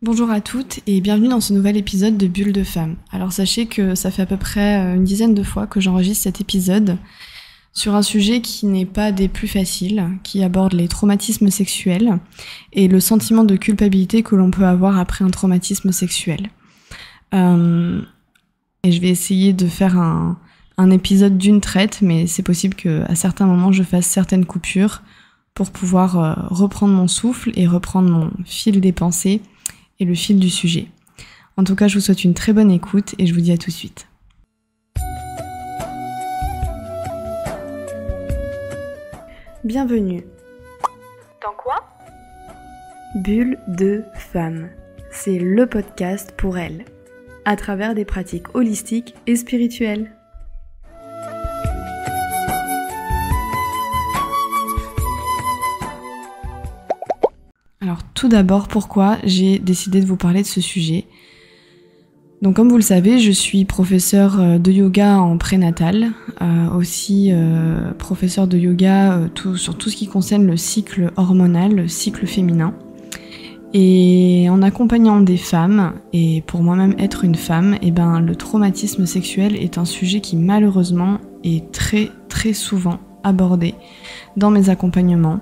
Bonjour à toutes et bienvenue dans ce nouvel épisode de Bulle de Femme. Alors sachez que ça fait à peu près une dizaine de fois que j'enregistre cet épisode sur un sujet qui n'est pas des plus faciles, qui aborde les traumatismes sexuels et le sentiment de culpabilité que l'on peut avoir après un traumatisme sexuel. Et je vais essayer de faire un épisode d'une traite, mais c'est possible qu'à certains moments je fasse certaines coupures pour pouvoir reprendre mon souffle et reprendre mon fil des pensées et le fil du sujet. En tout cas, je vous souhaite une très bonne écoute et je vous dis à tout de suite. Bienvenue. Dans quoi? Bulle de Femme. C'est le podcast pour elles, à travers des pratiques holistiques et spirituelles. Alors tout d'abord, pourquoi j'ai décidé de vous parler de ce sujet? Donc comme vous le savez, je suis professeure de yoga en prénatal, aussi professeure de yoga sur tout ce qui concerne le cycle hormonal, le cycle féminin. Et en accompagnant des femmes, et pour moi-même être une femme, le traumatisme sexuel est un sujet qui malheureusement est très très souvent abordé dans mes accompagnements.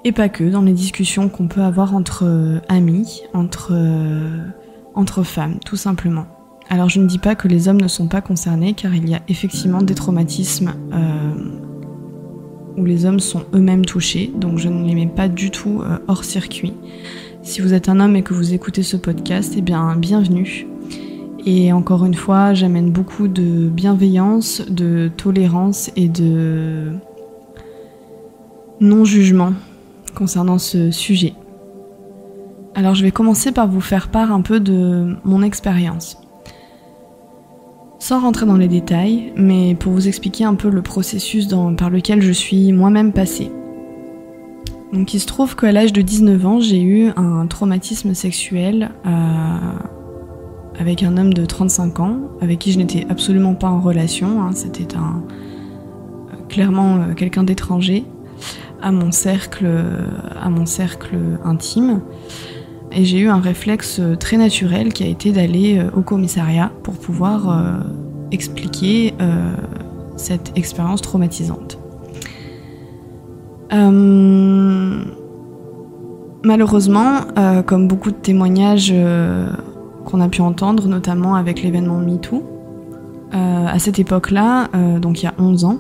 Et pas que, dans les discussions qu'on peut avoir entre amis, entre femmes, tout simplement. Alors je ne dis pas que les hommes ne sont pas concernés, car il y a effectivement des traumatismes où les hommes sont eux-mêmes touchés, donc je ne les mets pas du tout hors circuit. Si vous êtes un homme et que vous écoutez ce podcast, bienvenue. Et encore une fois, j'amène beaucoup de bienveillance, de tolérance et de non-jugement concernant ce sujet. Alors je vais commencer par vous faire part un peu de mon expérience. Sans rentrer dans les détails, mais pour vous expliquer un peu le processus par lequel je suis moi-même passée. Donc il se trouve qu'à l'âge de 19 ans, j'ai eu un traumatisme sexuel avec un homme de 35 ans, avec qui je n'étais absolument pas en relation, c'était clairement quelqu'un d'étranger à mon cercle intime. Et j'ai eu un réflexe très naturel qui a été d'aller au commissariat pour pouvoir expliquer cette expérience traumatisante. Malheureusement, comme beaucoup de témoignages qu'on a pu entendre, notamment avec l'événement MeToo, à cette époque-là, donc il y a 11 ans,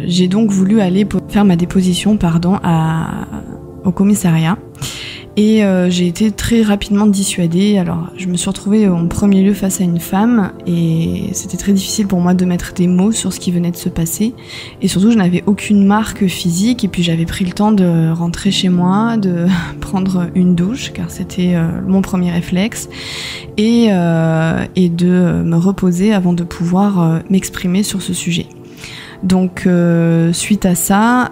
j'ai donc voulu aller faire ma déposition au commissariat et j'ai été très rapidement dissuadée. Alors je me suis retrouvée en premier lieu face à une femme et c'était très difficile pour moi de mettre des mots sur ce qui venait de se passer et surtout je n'avais aucune marque physique et puis j'avais pris le temps de rentrer chez moi, de prendre une douche car c'était mon premier réflexe et de me reposer avant de pouvoir m'exprimer sur ce sujet. Donc suite à ça,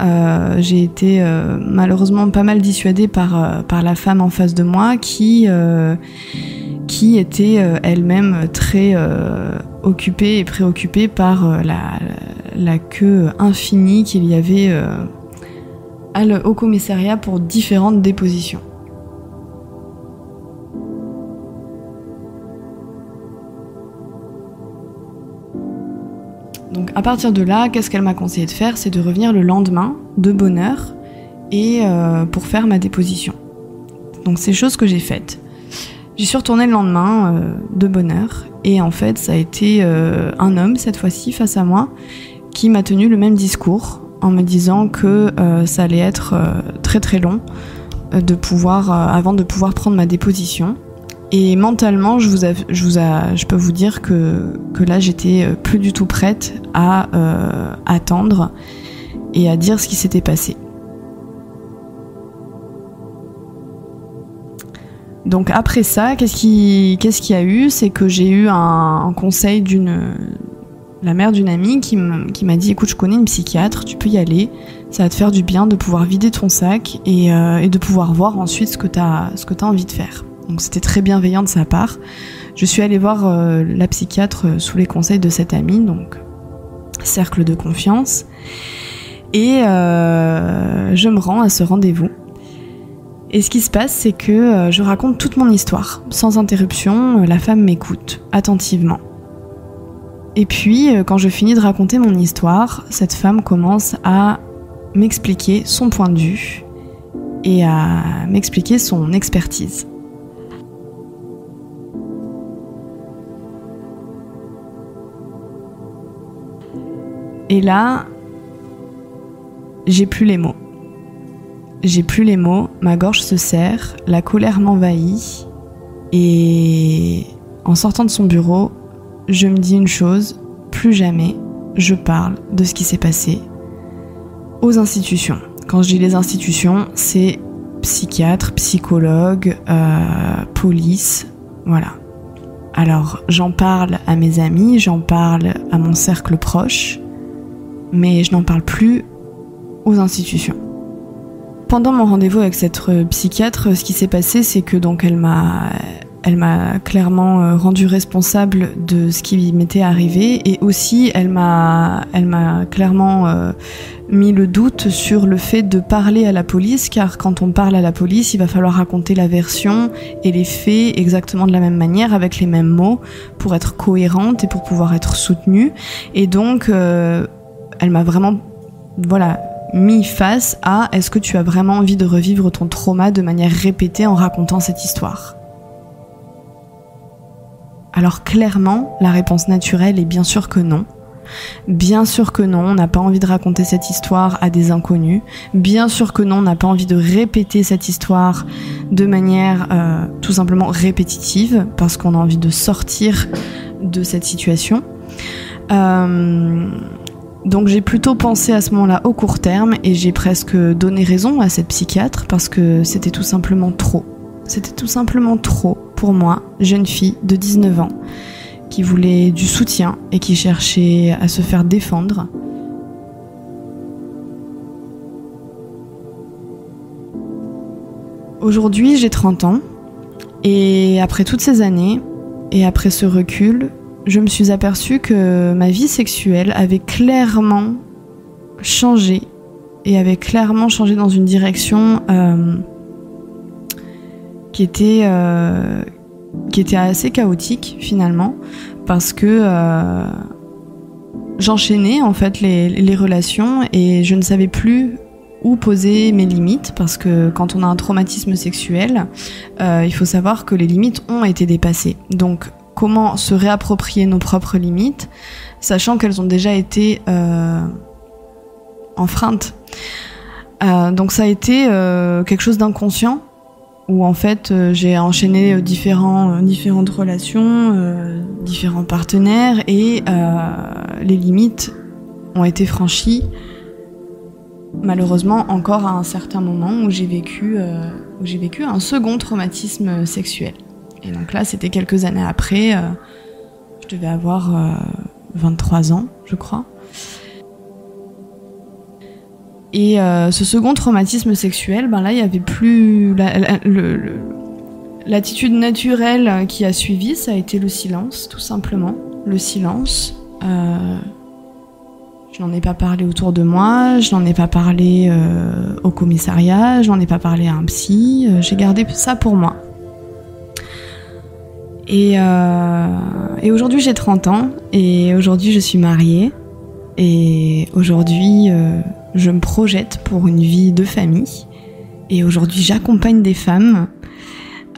j'ai été malheureusement pas mal dissuadée par la femme en face de moi qui était elle-même très occupée et préoccupée par la queue infinie qu'il y avait au commissariat pour différentes dépositions. Donc à partir de là, qu'est-ce qu'elle m'a conseillé de faire? C'est de revenir le lendemain, de bonne heure, et pour faire ma déposition. Donc c'est chose que j'ai faite. J'y suis retournée le lendemain, de bonne heure, et en fait ça a été un homme, cette fois-ci, face à moi, qui m'a tenu le même discours, en me disant que ça allait être très très long avant de pouvoir prendre ma déposition. Et mentalement, je peux vous dire que là, j'étais plus du tout prête à attendre et à dire ce qui s'était passé. Donc après ça, qu'est-ce qu'il y a eu? C'est que j'ai eu un conseil la mère d'une amie qui m'a dit: écoute, je connais une psychiatre, tu peux y aller, ça va te faire du bien de pouvoir vider ton sac et de pouvoir voir ensuite ce que t'as envie de faire. Donc c'était très bienveillant de sa part. Je suis allée voir la psychiatre sous les conseils de cette amie, donc cercle de confiance, et je me rends à ce rendez-vous. Et ce qui se passe, c'est que je raconte toute mon histoire, sans interruption, la femme m'écoute attentivement. Et puis, quand je finis de raconter mon histoire, cette femme commence à m'expliquer son point de vue et à m'expliquer son expertise. Et là, j'ai plus les mots. J'ai plus les mots, ma gorge se serre, la colère m'envahit. Et en sortant de son bureau, je me dis une chose, plus jamais je parle de ce qui s'est passé aux institutions. Quand je dis les institutions, c'est psychiatre, psychologue, police, voilà. Alors j'en parle à mes amis, j'en parle à mon cercle proche, mais je n'en parle plus aux institutions. Pendant mon rendez-vous avec cette psychiatre, ce qui s'est passé, c'est que donc elle m'a clairement rendu responsable de ce qui m'était arrivé, et aussi elle m'a clairement mis le doute sur le fait de parler à la police, car quand on parle à la police, il va falloir raconter la version et les faits exactement de la même manière, avec les mêmes mots, pour être cohérente et pour pouvoir être soutenue. Et donc elle m'a vraiment mis face à est-ce que tu as vraiment envie de revivre ton trauma de manière répétée en racontant cette histoire ? Alors clairement, la réponse naturelle est bien sûr que non. Bien sûr que non, on n'a pas envie de raconter cette histoire à des inconnus. Bien sûr que non, on n'a pas envie de répéter cette histoire de manière tout simplement répétitive, parce qu'on a envie de sortir de cette situation. Donc j'ai plutôt pensé à ce moment-là au court terme, et j'ai presque donné raison à cette psychiatre, parce que c'était tout simplement trop. C'était tout simplement trop pour moi, jeune fille de 19 ans, qui voulait du soutien et qui cherchait à se faire défendre. Aujourd'hui, j'ai 30 ans, et après toutes ces années, et après ce recul, je me suis aperçue que ma vie sexuelle avait clairement changé, et avait clairement changé dans une direction qui était assez chaotique finalement, parce que j'enchaînais en fait les relations, et je ne savais plus où poser mes limites, parce que quand on a un traumatisme sexuel, il faut savoir que les limites ont été dépassées. Donc comment se réapproprier nos propres limites, sachant qu'elles ont déjà été enfreintes. Donc ça a été quelque chose d'inconscient, où en fait j'ai enchaîné différentes relations, différents partenaires, et les limites ont été franchies, malheureusement encore à un certain moment où j'ai vécu un second traumatisme sexuel. Et donc là, c'était quelques années après, je devais avoir 23 ans, je crois. Et ce second traumatisme sexuel, là, il y avait plus l'attitude naturelle qui a suivi, ça a été le silence, tout simplement. Le silence. Je n'en ai pas parlé autour de moi, je n'en ai pas parlé au commissariat, je n'en ai pas parlé à un psy, j'ai gardé ça pour moi. Et aujourd'hui, j'ai 30 ans, et aujourd'hui, je suis mariée, et aujourd'hui, je me projette pour une vie de famille, et aujourd'hui, j'accompagne des femmes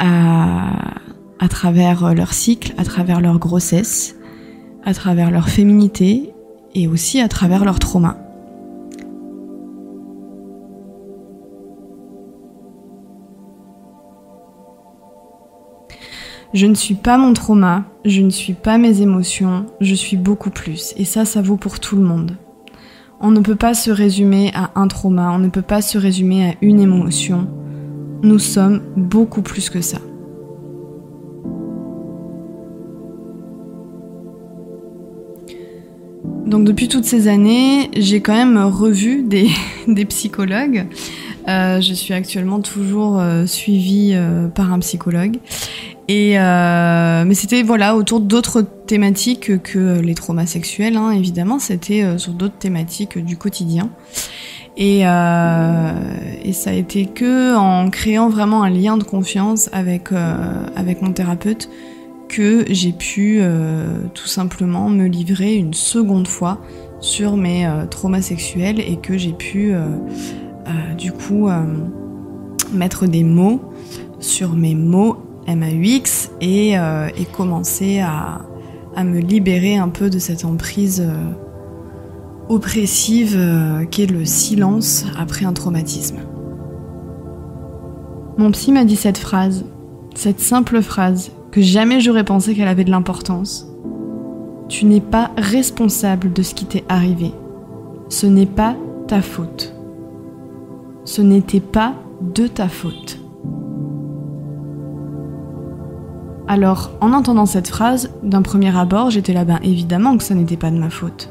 à travers leur cycle, à travers leur grossesse, à travers leur féminité, et aussi à travers leur trauma. Je ne suis pas mon trauma, je ne suis pas mes émotions, je suis beaucoup plus. Et ça vaut pour tout le monde. On ne peut pas se résumer à un trauma, on ne peut pas se résumer à une émotion. Nous sommes beaucoup plus que ça. Donc depuis toutes ces années, j'ai quand même revu des psychologues. Je suis actuellement toujours suivie par un psychologue. Mais c'était autour d'autres thématiques que les traumas sexuels, évidemment. C'était sur d'autres thématiques du quotidien. Et ça a été que en créant vraiment un lien de confiance avec mon thérapeute que j'ai pu tout simplement me livrer une seconde fois sur mes traumas sexuels et que j'ai pu du coup mettre des mots sur mes mots MAUX et commencer à me libérer un peu de cette emprise oppressive qu'est le silence après un traumatisme. Mon psy m'a dit cette phrase, cette simple phrase, que jamais j'aurais pensé qu'elle avait de l'importance. Tu n'es pas responsable de ce qui t'est arrivé. Ce n'est pas ta faute. Ce n'était pas de ta faute. Alors, en entendant cette phrase, d'un premier abord, j'étais là, évidemment que ça n'était pas de ma faute.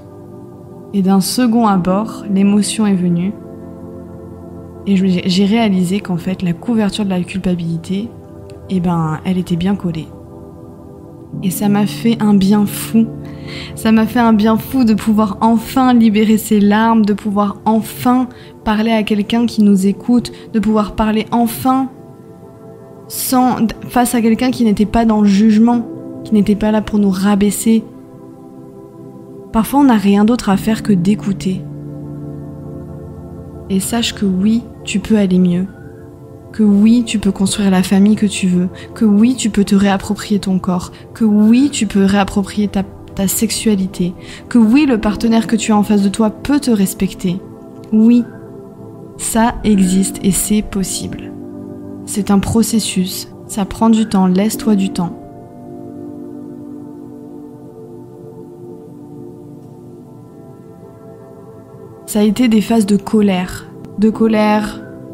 Et d'un second abord, l'émotion est venue. Et j'ai réalisé qu'en fait, la couverture de la culpabilité, elle était bien collée. Et ça m'a fait un bien fou. Ça m'a fait un bien fou de pouvoir enfin libérer ses larmes, de pouvoir enfin parler à quelqu'un qui nous écoute, de pouvoir parler enfin face à quelqu'un qui n'était pas dans le jugement, qui n'était pas là pour nous rabaisser. Parfois, on n'a rien d'autre à faire que d'écouter. Et sache que oui, tu peux aller mieux. Que oui, tu peux construire la famille que tu veux. Que oui, tu peux te réapproprier ton corps. Que oui, tu peux réapproprier ta sexualité. Que oui, le partenaire que tu as en face de toi peut te respecter. Oui, ça existe et c'est possible. C'est un processus, ça prend du temps, laisse-toi du temps. Ça a été des phases de colère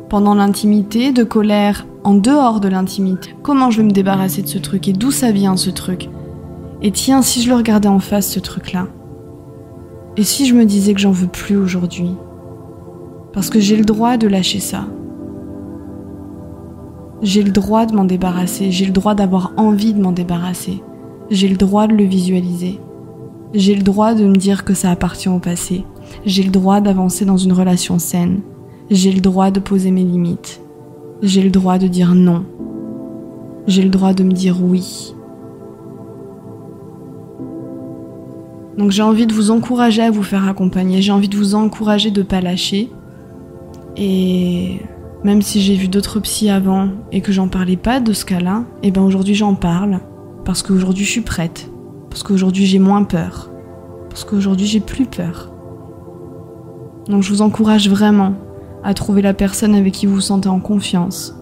pendant l'intimité, de colère en dehors de l'intimité. Comment je vais me débarrasser de ce truc et d'où ça vient ce truc? Et tiens, si je le regardais en face ce truc-là, et si je me disais que j'en veux plus aujourd'hui? Parce que j'ai le droit de lâcher ça. J'ai le droit de m'en débarrasser, j'ai le droit d'avoir envie de m'en débarrasser. J'ai le droit de le visualiser. J'ai le droit de me dire que ça appartient au passé. J'ai le droit d'avancer dans une relation saine. J'ai le droit de poser mes limites. J'ai le droit de dire non. J'ai le droit de me dire oui. Donc j'ai envie de vous encourager à vous faire accompagner. J'ai envie de vous encourager de ne pas lâcher. Et même si j'ai vu d'autres psys avant et que j'en parlais pas de ce cas-là, aujourd'hui j'en parle. Parce qu'aujourd'hui je suis prête. Parce qu'aujourd'hui j'ai moins peur. Parce qu'aujourd'hui j'ai plus peur. Donc je vous encourage vraiment à trouver la personne avec qui vous vous sentez en confiance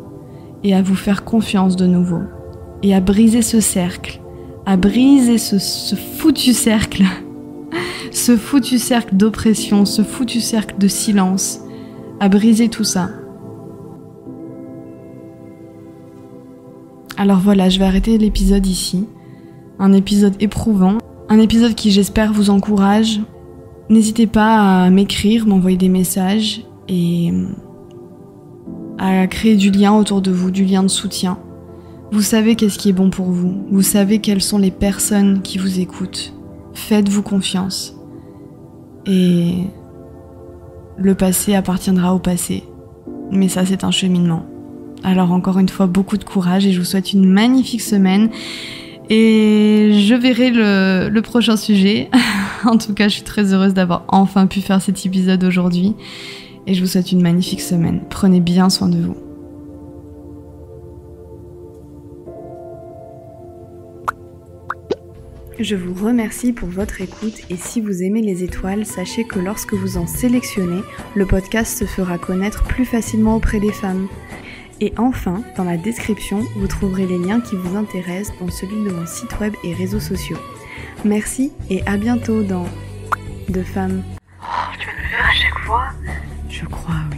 et à vous faire confiance de nouveau et à briser ce cercle, à briser ce foutu cercle, ce foutu cercle d'oppression, ce foutu cercle de silence, à briser tout ça. Alors voilà, je vais arrêter l'épisode ici, un épisode éprouvant, un épisode qui j'espère vous encourage. N'hésitez pas à m'écrire, m'envoyer des messages et à créer du lien autour de vous, du lien de soutien. Vous savez qu'est-ce qui est bon pour vous. Vous savez quelles sont les personnes qui vous écoutent. Faites-vous confiance. Et le passé appartiendra au passé. Mais ça, c'est un cheminement. Alors encore une fois, beaucoup de courage et je vous souhaite une magnifique semaine. Et je verrai le prochain sujet. En tout cas, je suis très heureuse d'avoir enfin pu faire cet épisode aujourd'hui. Et je vous souhaite une magnifique semaine. Prenez bien soin de vous. Je vous remercie pour votre écoute et si vous aimez les étoiles, sachez que lorsque vous en sélectionnez, le podcast se fera connaître plus facilement auprès des femmes. Et enfin, dans la description, vous trouverez les liens qui vous intéressent, dont celui de mon site web et réseaux sociaux. Merci et à bientôt dans De Femmes. Oh, tu vas me le faire à chaque fois? Je crois, oui.